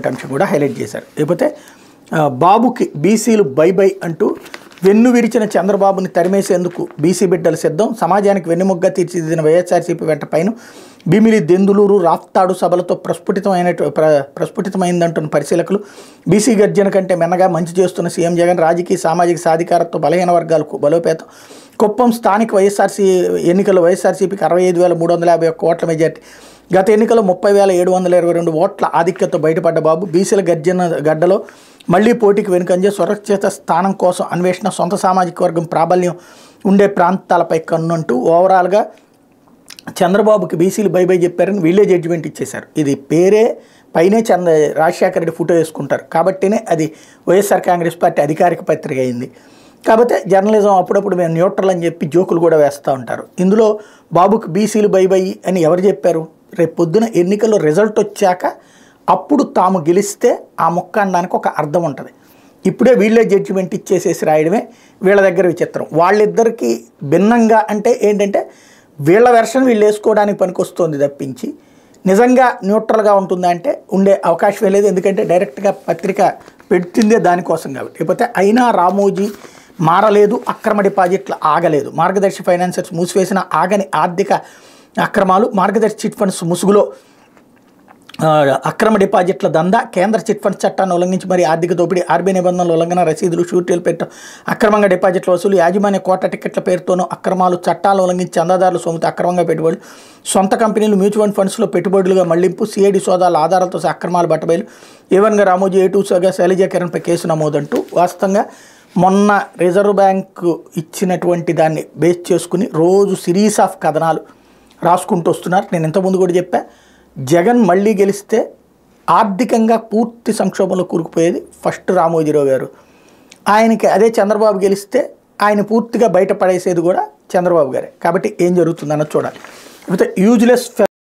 అంశం కూడా హైలైట్ చేశారు. లేకపోతే బాబుకి బీసీలు బై బై అంటూ వెన్ను విరిచిన చంద్రబాబుని తరిమేసేందుకు బీసీ బిడ్డలు సిద్ధం, సమాజానికి వెన్నుముగ్గా తీర్చిదిద్దిన వైఎస్ఆర్సీపీ వెంట పైన భీమిలి దెందులూరు రాప్తాడు సభలతో ప్రస్ఫుటితమైందంటున్న పరిశీలకులు. బీసీ గర్జన కంటే మెన్నగా మంచి చేస్తున్న సీఎం జగన్ రాజకీయ సామాజిక సాధికారత్వ బలహీన వర్గాలకు బలోపేతం. కుప్పం స్థానిక ఎన్నికల్లో వైఎస్ఆర్సీపీకి 65,351 ఓట్ల మెజార్టీ. గత ఎన్నికల్లో 30,722 ఓట్ల ఆధిక్యతతో బయటపడ్డ బాబు బీసీల గడ్డలో మళ్లీ పోటీకి వెనుకంజే సురక్షిత స్థానం కోసం అన్వేషణ, సొంత సామాజిక వర్గం ప్రాబల్యం ఉండే ప్రాంతాలపై కన్నంటూ ఓవరాల్గా చంద్రబాబుకి బీసీలు బై బై చెప్పారని వీళ్ళే జడ్జిమెంట్ ఇచ్చేశారు. ఇది పేరే పైనే రాజశేఖర రెడ్డి ఫోటో వేసుకుంటారు కాబట్టినే అది వైఎస్ఆర్ కాంగ్రెస్ పార్టీ అధికారిక పత్రిక అయింది. కాకపోతే జర్నలిజం అప్పుడప్పుడు మేము న్యూట్రల్ అని చెప్పి జోకులు కూడా వేస్తూ ఉంటారు. ఇందులో బాబుకి బీసీలు బై బై అని ఎవరు చెప్పారు? రేపు పొద్దున ఎన్నికల్లో రిజల్ట్ వచ్చాక అప్పుడు తాము గెలిస్తే ఆ మొక్క అనడానికి ఒక అర్థం ఉంటుంది. ఇప్పుడే వీళ్ళే జడ్జిమెంట్ ఇచ్చేసేసి రాయడమే వీళ్ళ దగ్గర విచిత్రం. వాళ్ళిద్దరికీ భిన్నంగా అంటే ఏంటంటే వీళ్ళ వెర్షన్ వీళ్ళు వేసుకోవడానికి పనికొస్తుంది తప్పించి నిజంగా న్యూట్రల్గా ఉంటుందా అంటే ఉండే అవకాశమే లేదు. ఎందుకంటే డైరెక్ట్గా పత్రిక పెడుతుందే దానికోసం కాబట్టి. లేకపోతే అయినా రామోజీ మారలేదు, అక్రమ డిపాజిట్లు ఆగలేదు, మార్గదర్శి ఫైనాన్సర్స్ మూసివేసిన ఆగని ఆర్థిక అక్రమాలు, మార్గదర్శి చిట్ ఫండ్స్ ముసుగులో అక్రమ డిపాజిట్ల దందా, కేంద్ర చిట్ ఫండ్స్ చట్టాన్ని ఉల్లంఘించి మరి ఆర్థిక దోపిడీ, ఆర్బీఐ నిబంధనల ఉల్లంఘన, రసీదులు షూరిటీలు పెట్టడం, అక్రమంగా డిపాజిట్ల వసూలు, యాజమాన్య కోట టికెట్ల పేరుతోనూ అక్రమాలు, చట్టాలను ఉల్లంఘించి చందాదారులు సొమ్ముతో అక్రమంగా పెట్టుబడులు, సొంత కంపెనీలు మ్యూచువల్ ఫండ్స్లో పెట్టుబడులుగా మళ్లింపు, సిఐడి సోదాల ఆధారాలతో అక్రమాలు బట్టబయలు, ఏవన్గా రామోజీ, A2 శైలజ కిరణ్పై కేసు నమోదంటూ వాస్తవంగా మొన్న రిజర్వ్ బ్యాంకు ఇచ్చినటువంటి దాన్ని బేస్ చేసుకుని రోజు సిరీస్ ఆఫ్ కథనాలు రాసుకుంటూ వస్తున్నారు. నేను ఇంతకుముందు కూడా చెప్పా, జగన్ మళ్ళీ గెలిస్తే ఆర్థికంగా పూర్తి సంక్షోభంలో కూరుకుపోయేది ఫస్ట్ రామోజీరావు గారు. ఆయనకి అదే చంద్రబాబు గెలిస్తే ఆయన పూర్తిగా బయటపడేసేది కూడా చంద్రబాబు గారే. కాబట్టి ఏం జరుగుతుందన్నది చూడాలి. లేకపోతే యూజ్లెస్